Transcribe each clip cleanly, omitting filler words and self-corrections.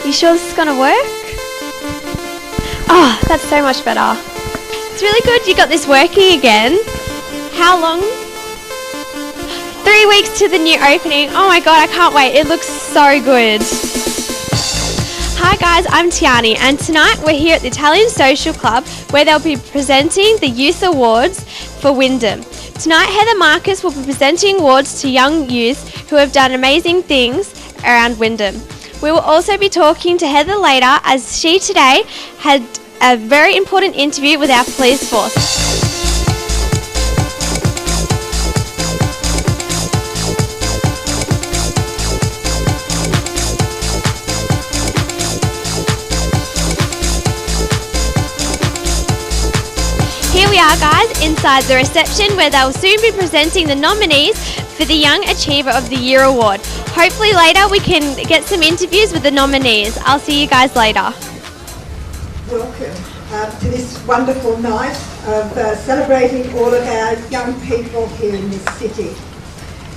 You sure this is going to work? Oh, that's so much better. It's really good you got this working again. How long? 3 weeks to the new opening. Oh my god, I can't wait. It looks so good. Hi guys, I'm Tiani, and tonight we're here at the Italian Social Club where they'll be presenting the Youth Awards for Wyndham. Tonight Heather Marcus will be presenting awards to young youth who have done amazing things around Wyndham. We will also be talking to Heather later, as she today had a very important interview with our police force. Here we are guys, inside the reception where they'll soon be presenting the nominees for the Young Achiever of the Year Award. Hopefully later we can get some interviews with the nominees. I'll see you guys later. Welcome to this wonderful night of celebrating all of our young people here in this city.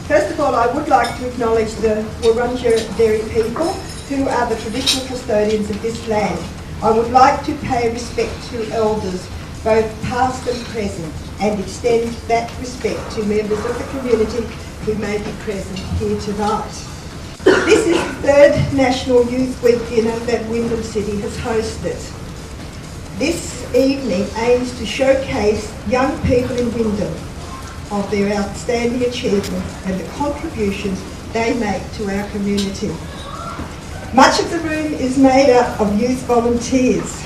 First of all, I would like to acknowledge the Wurundjeri people who are the traditional custodians of this land. I would like to pay respect to elders, both past and present, and extend that respect to members of the community who may be present here tonight. This is the third National Youth Week dinner that Wyndham City has hosted. This evening aims to showcase young people in Wyndham of their outstanding achievements and the contributions they make to our community. Much of the room is made up of youth volunteers.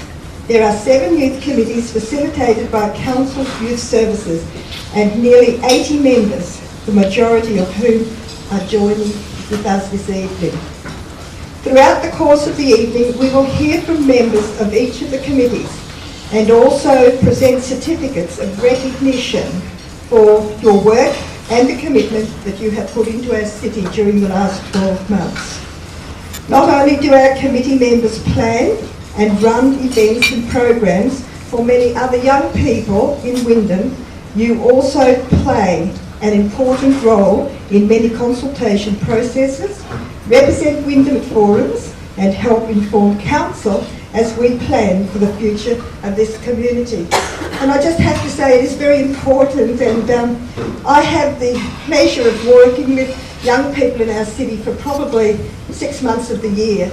There are 7 youth committees facilitated by Council's Youth Services and nearly 80 members, the majority of whom are joining with us this evening. Throughout the course of the evening, we will hear from members of each of the committees and also present certificates of recognition for your work and the commitment that you have put into our city during the last 12 months. Not only do our committee members plan and run events and programs for many other young people in Wyndham, you also play an important role in many consultation processes, represent Wyndham at forums, and help inform council as we plan for the future of this community. And I just have to say it is very important, and I have the pleasure of working with young people in our city for probably 6 months of the year.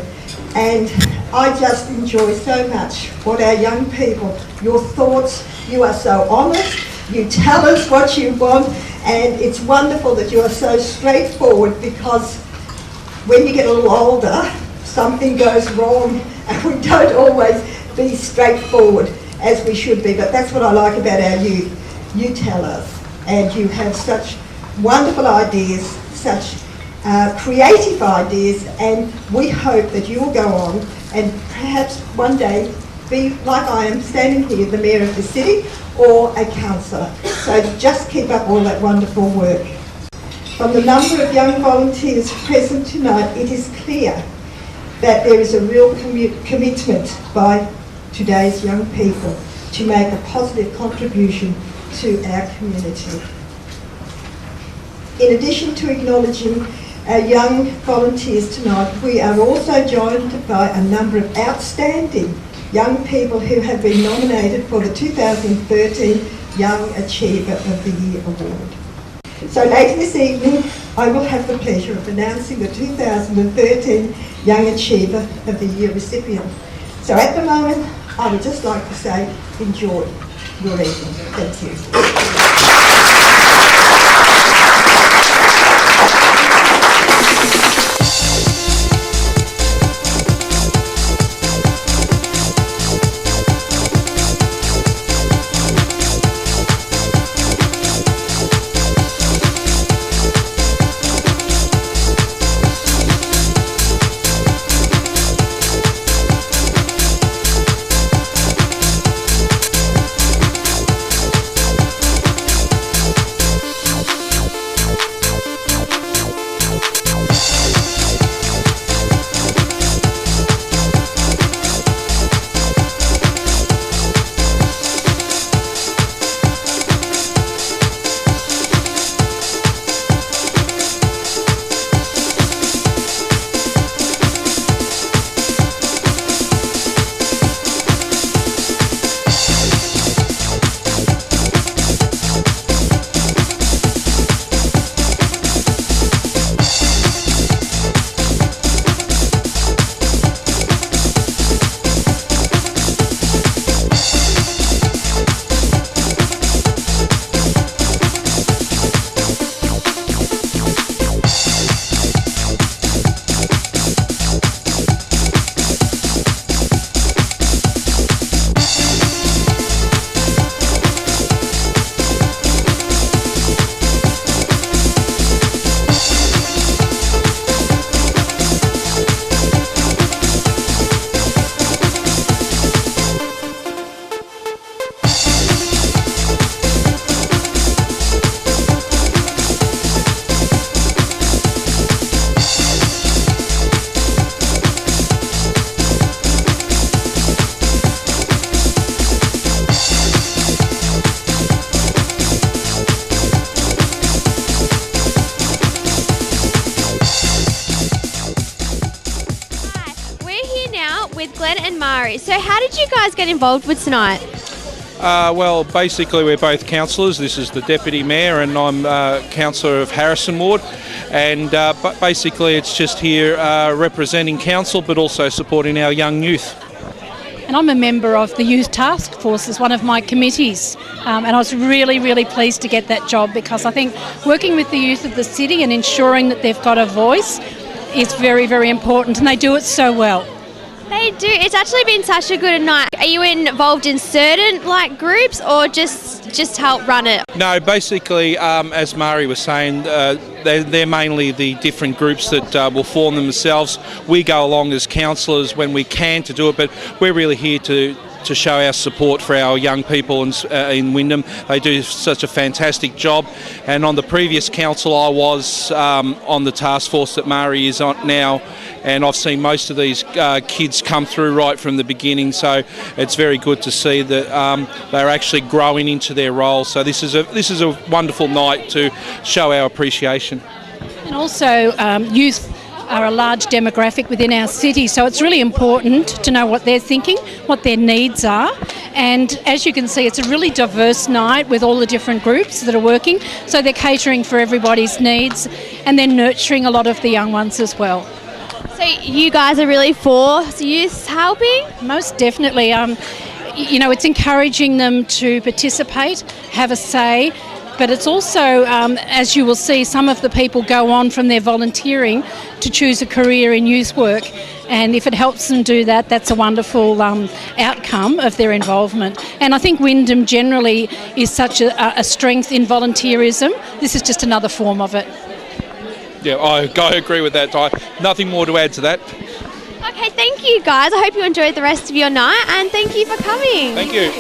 And I just enjoy so much what our young people, your thoughts, you are so honest, you tell us what you want, and it's wonderful that you are so straightforward, because when you get a little older, something goes wrong and we don't always be straightforward as we should be. But that's what I like about our youth. You tell us, and you have such wonderful ideas, such creative ideas, and we hope that you will go on and perhaps one day be, like I am, standing here, the Mayor of the city or a councillor. So just keep up all that wonderful work. From the number of young volunteers present tonight, it is clear that there is a real commitment by today's young people to make a positive contribution to our community. In addition to acknowledging our young volunteers tonight, we are also joined by a number of outstanding young people who have been nominated for the 2013 Young Achiever of the Year Award. So later this evening, I will have the pleasure of announcing the 2013 Young Achiever of the Year recipient. So at the moment, I would just like to say, enjoy your evening. Thank you. Glenn and Mari. So how did you guys get involved with tonight? Well, basically we're both councillors. This is the Deputy Mayor and I'm Councillor of Harrison Ward. And but basically it's just here representing council but also supporting our young youth. And I'm a member of the Youth Task Force as one of my committees. And I was really, really pleased to get that job because I think working with the youth of the city and ensuring that they've got a voice is very, very important, and they do it so well. They do. It's actually been such a good night. Are you involved in certain groups or just help run it? No, basically, as Mari was saying, they're mainly the different groups that will form themselves. We go along as councillors when we can to do it, but we're really here to show our support for our young people in Wyndham. They do such a fantastic job. And on the previous council I was on the task force that Mari is on now, and I've seen most of these kids come through right from the beginning, so it's very good to see that they're actually growing into their role. So this is a wonderful night to show our appreciation. And also youth are a large demographic within our city, so it's really important to know what they're thinking, what their needs are. And as you can see, it's a really diverse night with all the different groups that are working, so they're catering for everybody's needs and then nurturing a lot of the young ones as well. So you guys are really for youth helping? Most definitely. You know, it's encouraging them to participate, have a say, but it's also, as you will see, some of the people go on from their volunteering to choose a career in youth work. And if it helps them do that, that's a wonderful outcome of their involvement. And I think Wyndham generally is such a strength in volunteerism. This is just another form of it. Yeah, I agree with that. Nothing more to add to that. Okay, thank you guys. I hope you enjoyed the rest of your night and thank you for coming. Thank you.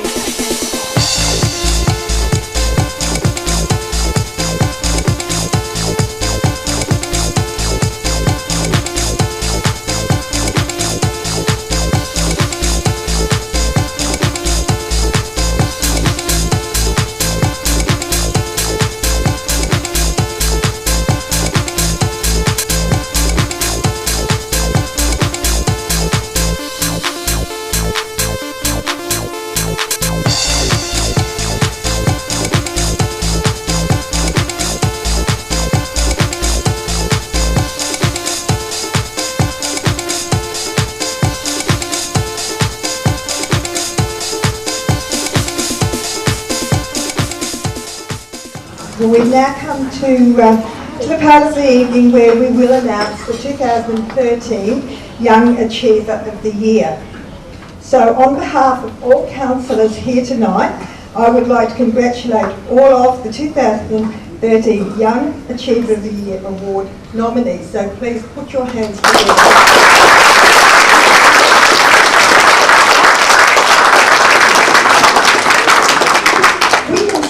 Well, we've now come to the part of the evening where we will announce the 2013 Young Achiever of the Year. So on behalf of all councillors here tonight, I would like to congratulate all of the 2013 Young Achiever of the Year Award nominees. So please put your hands together.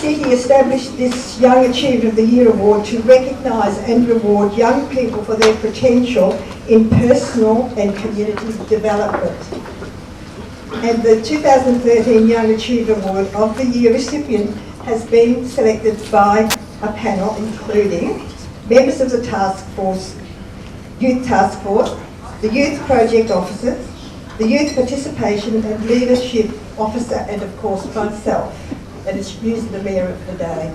City established this Young Achiever of the Year Award to recognise and reward young people for their potential in personal and community development. And the 2013 Young Achiever Award of the Year recipient has been selected by a panel including members of the Youth Task Force, the Youth Project Officers, the Youth Participation and Leadership Officer, and of course myself. And it's usually the Mayor of the day.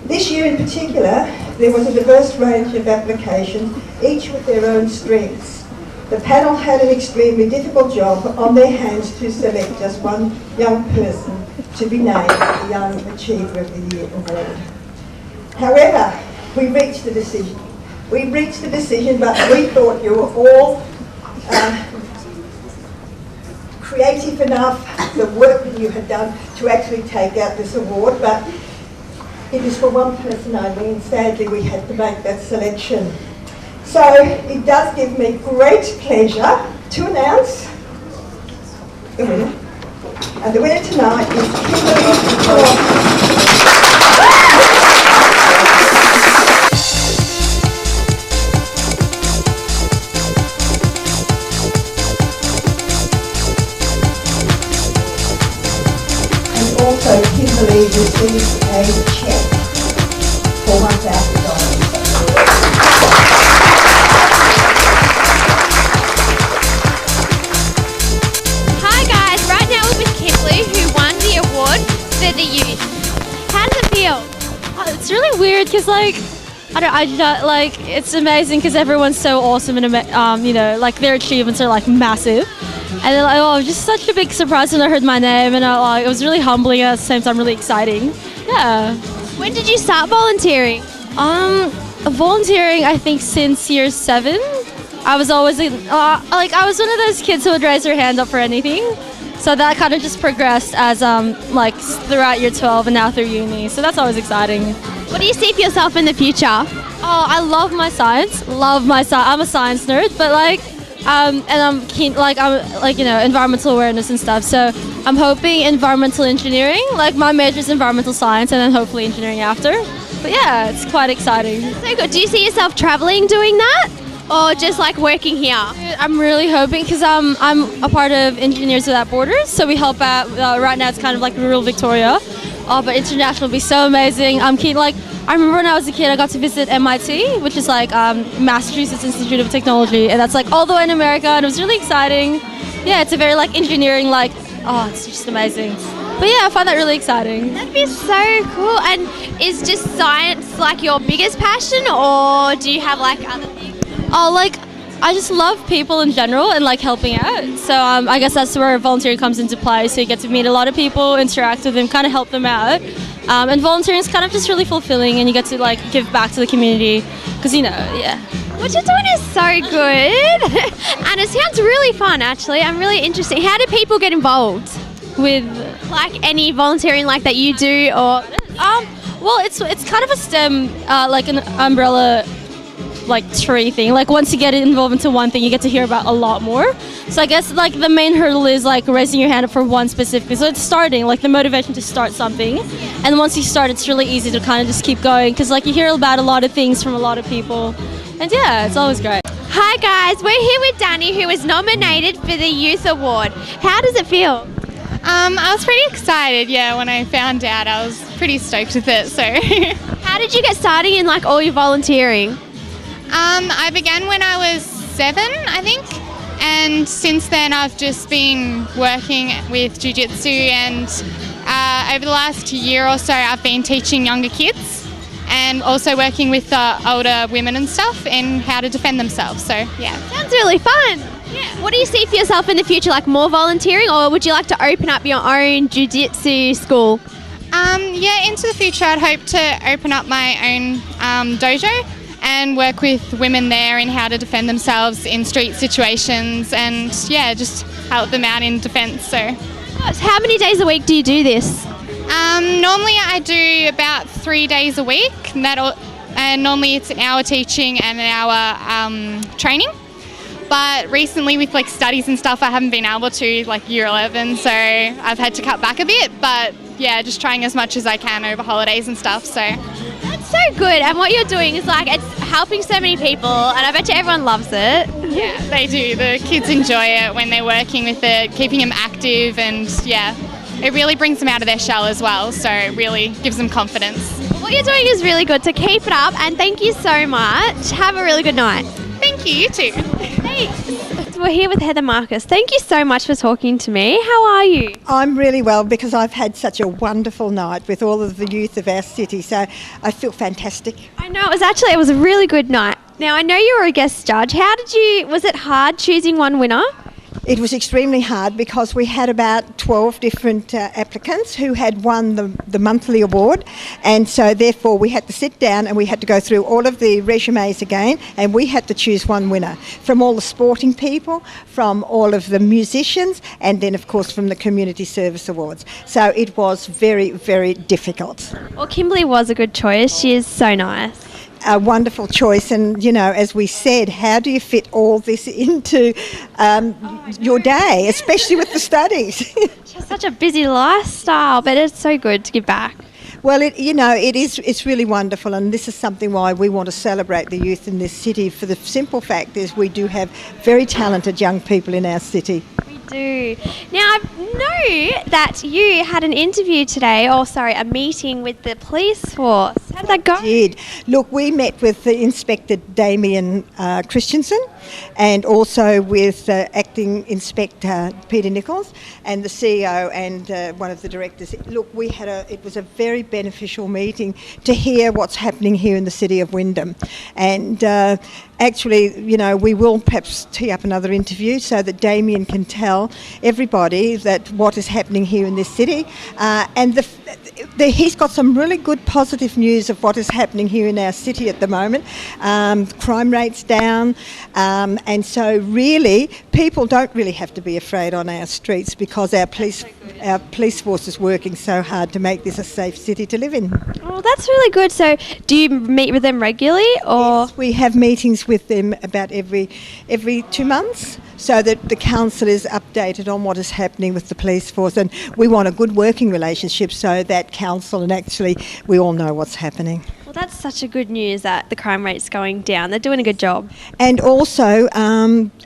This year in particular, there was a diverse range of applications, each with their own strengths. The panel had an extremely difficult job on their hands to select just one young person to be named the Young Achiever of the Year Award. However, we reached a decision. But we thought you were all creative enough, the work that you had done to actually take out this award, but it is for one person only, and sadly we had to make that selection. So it does give me great pleasure to announce the winner. And the winner tonight is Kimberly. Also, Kimberly received a cheque for $1,000. because like it's amazing because everyone's so awesome and like their achievements are like massive, and they're like, oh, just such a big surprise when I heard my name, and it was really humbling and at the same time really exciting. Yeah. When did you start volunteering? Volunteering, I think since year 7. I was always I was one of those kids who would raise their hand up for anything. So that kind of just progressed as like throughout year 12 and now through uni. So that's always exciting. What do you see for yourself in the future? Oh, I love my science. I'm a science nerd, but and I'm keen, environmental awareness and stuff. So I'm hoping environmental engineering. Like my major is environmental science, and then hopefully engineering after. But yeah, it's quite exciting. So good. Do you see yourself traveling doing that? Or just like working here? I'm really hoping, because I'm a part of Engineers Without Borders, so we help out, right now it's kind of like rural Victoria, but international would be so amazing. I'm keen, I remember when I was a kid I got to visit MIT, which is Massachusetts Institute of Technology, and that's all the way in America, and it was really exciting. Yeah, it's a very engineering, it's just amazing. But yeah, I find that really exciting. That'd be so cool. And is just science your biggest passion, or do you have other things? Oh, I just love people in general and helping out. So I guess that's where volunteering comes into play. So you get to meet a lot of people, interact with them, kind of help them out. And volunteering is kind of just really fulfilling, and you get to give back to the community because, yeah. What you're doing is so good. And it sounds really fun, actually. I'm really interested. How do people get involved with any volunteering that you do? Or well, it's kind of a STEM, an umbrella tree thing. Once you get involved into one thing, you get to hear about a lot more. So I guess the main hurdle is raising your hand up for one specific. So it's starting, the motivation to start something. And once you start, it's really easy to kind of just keep going, because you hear about a lot of things from a lot of people. And yeah, it's always great. Hi guys, we're here with Danny, who was nominated for the Youth Award. How does it feel? I was pretty excited, when I found out. I was pretty stoked with it, so. How did you get started in all your volunteering? I began when I was 7, I think, and since then I've just been working with jiu-jitsu, and over the last year or so I've been teaching younger kids and also working with older women and stuff in how to defend themselves, so yeah. Sounds really fun. Yeah. What do you see for yourself in the future, more volunteering, or would you like to open up your own jiu-jitsu school? Into the future I'd hope to open up my own dojo and work with women there in how to defend themselves in street situations, and just help them out in defence. So, how many days a week do you do this? Normally I do about 3 days a week, and normally it's an hour teaching and an hour training. But recently with studies and stuff, I haven't been able to, year 11, so I've had to cut back a bit. But yeah, just trying as much as I can over holidays and stuff. So. That's so good, and what you're doing is it's helping so many people, and I bet you everyone loves it. Yeah, they do. The kids enjoy it when they're working with it, keeping them active, and it really brings them out of their shell as well, so it really gives them confidence. What you're doing is really good, so keep it up, and thank you so much. Have a really good night. Thank you, you too. Thanks. We're here with Heather Marcus. Thank you so much for talking to me. How are you? I'm really well, because I've had such a wonderful night with all of the youth of our city, so I feel fantastic. I know, it was a really good night. Now, I know you were a guest judge. Was it hard choosing one winner? It was extremely hard, because we had about 12 different applicants who had won the monthly award, and so therefore we had to sit down and we had to go through all of the resumes again, and we had to choose one winner from all the sporting people, from all of the musicians, and then of course from the community service awards. So it was very, very difficult. Well, Kimberly was a good choice. She is so nice. A wonderful choice, and as we said, how do you fit all this into your day, especially with the studies? She has such a busy lifestyle, but it's so good to give back. Well, it's really wonderful, and this is something why we want to celebrate the youth in this city, for the simple fact is we do have very talented young people in our city. We do. Now, I know that you had an interview today, a meeting with the police force. How did that go? Did. Look, we met with the Inspector Damien Christensen and also with Acting Inspector Peter Nichols and the CEO and one of the directors. Look, it was a very beneficial meeting to hear what's happening here in the city of Wyndham. And actually, we will perhaps tee up another interview so that Damien can tell everybody that what is happening here in this city. And he's got some really good positive news of what is happening here in our city at the moment. Crime rate's down, and so really people don't really have to be afraid on our streets because our police force is working so hard to make this a safe city to live in. Oh, that's really good. So do you meet with them regularly, or? Yes, we have meetings with them about every 2 months, so that the council is updated on what is happening with the police force, and we want a good working relationship so that council and actually we all know what's happening. Well, that's such a good news that the crime rate's going down. They're doing a good job. And also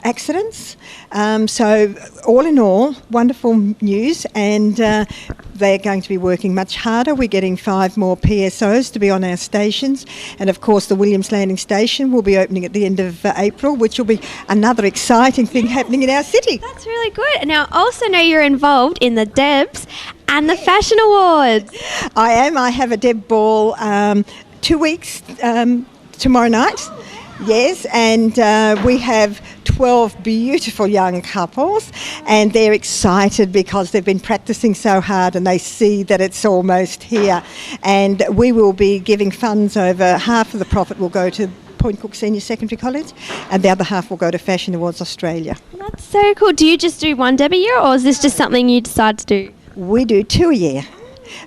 accidents. So all in all, wonderful news, and they're going to be working much harder. We're getting 5 more PSOs to be on our stations, and of course the Williams Landing Station will be opening at the end of April, which will be another exciting thing happening in our city. That's really good. Now, I also know you're involved in the Debs and the Fashion Awards. I am. I have a Deb Ball 2 weeks tomorrow night. Yes, and we have 12 beautiful young couples, and they're excited because they've been practicing so hard and they see that it's almost here. And we will be giving funds. Over half of the profit will go to Point Cook Senior Secondary College, and the other half will go to Fashion Awards Australia. That's so cool. Do you just do one Deb a year, or is this just something you decide to do? We do 2 a year.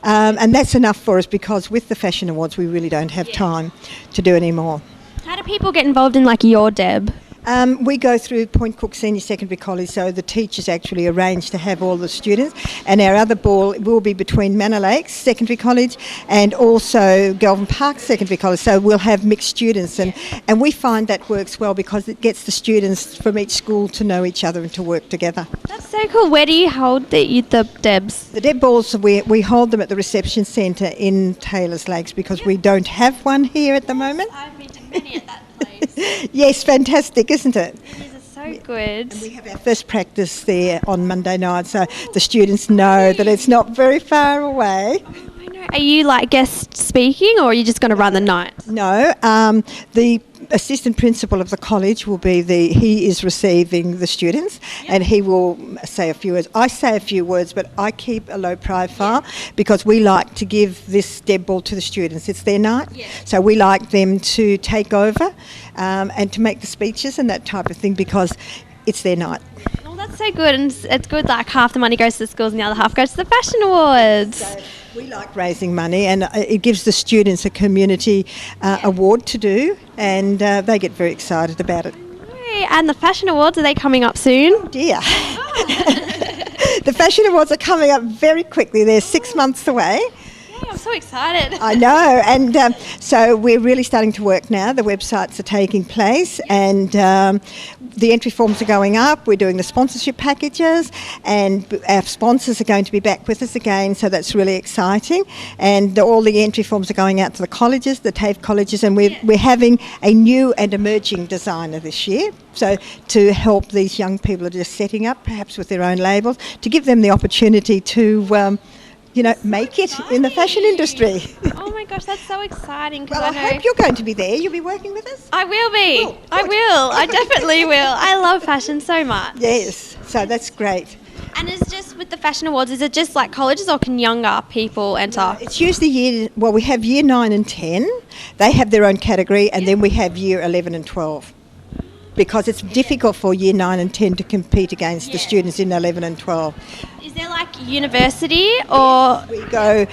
And that's enough for us because with the Fashion Awards we really don't have time to do any more. How do people get involved in your Deb? We go through Point Cook Senior Secondary College, so the teachers actually arrange to have all the students, and our other ball will be between Manor Lakes Secondary College and also Galvin Park Secondary College, so we'll have mixed students, and we find that works well because it gets the students from each school to know each other and to work together. That's so cool. Where do you hold the Debs? The Deb Balls, we hold them at the reception centre in Taylors Lakes because we don't have one here at the moment. I've been to many at that place. Yes, fantastic, isn't it? It is so good. And we have our first practice there on Monday night, so the students know that it's not very far away. I know. Are you guest speaking, or are you just going to run the night? No, the assistant principal of the college will be he is receiving the students, and he will say a few words. I say a few words, but I keep a low profile because we like to give this Deb Ball to the students. It's their night, so we like them to take over and to make the speeches and that type of thing because it's their night. Well, that's so good, and it's good half the money goes to the schools and the other half goes to the Fashion Awards. So we like raising money, and it gives the students a community award to do, and they get very excited about it. And the Fashion Awards, are they coming up soon? Dear. The Fashion Awards are coming up very quickly. They're 6 months away. Yeah, I'm so excited. I know, and so we're really starting to work now. The websites are taking place, and the entry forms are going up. We're doing the sponsorship packages, and our sponsors are going to be back with us again, so that's really exciting. And all the entry forms are going out to the colleges, the TAFE colleges, and we're having a new and emerging designer this year. So to help these young people who are just setting up, perhaps with their own labels, to give them the opportunity to make it in the fashion industry. Oh my gosh, that's so exciting. Well, I hope you're going to be there. You'll be working with us? I will be. Cool. I will. I definitely will. I love fashion so much. Yes, so that's great. And is just with the Fashion Awards, is it just colleges, or can younger people enter? It's usually we have year 9 and 10. They have their own category, and then we have year 11 and 12. Because it's difficult for year 9 and 10 to compete against the students in 11 and 12. Is there university, or We go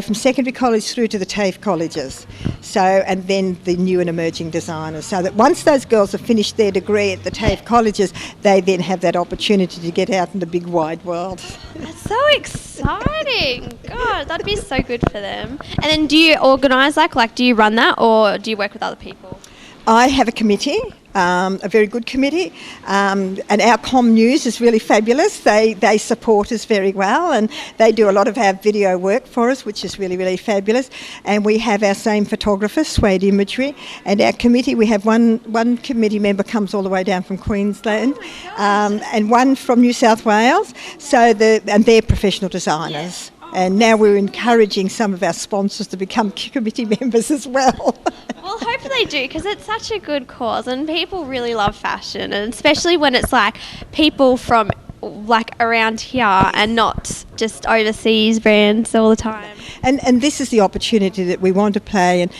from secondary college through to the TAFE colleges, and then the new and emerging designers, so that once those girls have finished their degree at the TAFE colleges, they then have that opportunity to get out in the big wide world. That's so exciting. God, that'd be so good for them. And then do you organise, do you run that, or do you work with other people? I have a committee, a very good committee, and OurComNews is really fabulous. They support us very well, and they do a lot of our video work for us, which is really, really fabulous. And we have our same photographer, Suede Imagery, and our committee, we have one committee member comes all the way down from Queensland, and one from New South Wales, and they're professional designers. And now we're encouraging some of our sponsors to become committee members as well. Well, hopefully they do, because it's such a good cause and people really love fashion, and especially when it's like people from like around here and not just overseas brands all the time. And this is the opportunity that we want to play, and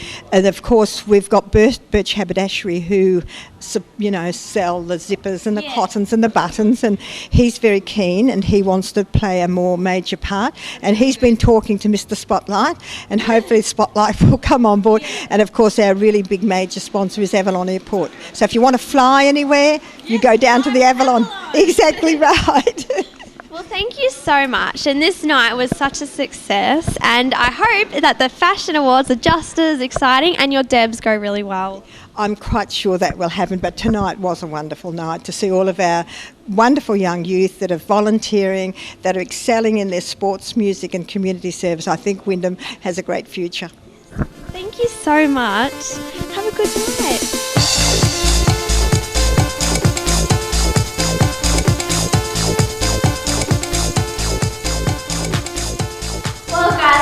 of course we've got Birch Haberdashery who sell the zippers and the cottons and the buttons, and he's very keen and he wants to play a more major part, and he's been talking to Mr. Spotlight, and hopefully Spotlight will come on board. And of course our really big major sponsor is Avalon Airport, so if you want to fly anywhere, you go down to the Avalon. Exactly right. Well, thank you so much, and this night was such a success, and I hope that the Fashion Awards are just as exciting and your Debs go really well. I'm quite sure that will happen, but tonight was a wonderful night to see all of our wonderful young youth that are volunteering, that are excelling in their sports, music and community service. I think Wyndham has a great future. Thank you so much. Have a good night.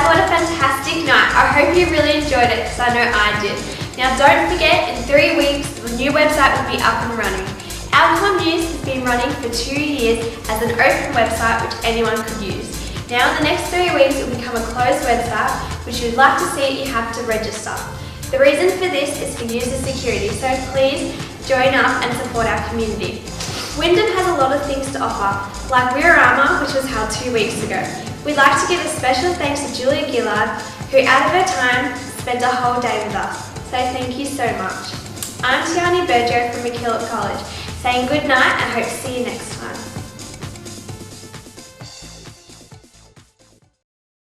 What a fantastic night. I hope you really enjoyed it, because I know I did. Now don't forget, in 3 weeks the new website will be up and running. OurComNews has been running for 2 years as an open website which anyone could use. Now in the next 3 weeks it will become a closed website, which you'd like to see you have to register. The reason for this is for user security, so please join up and support our community. Wyndham has a lot of things to offer, like Wear Armour, which was held 2 weeks ago. We'd like to give a special thanks to Julia Gillard, who out of her time spent a whole day with us. So thank you so much. I'm Tiani Berger from MacKillop College, saying good night and hope to see you next time.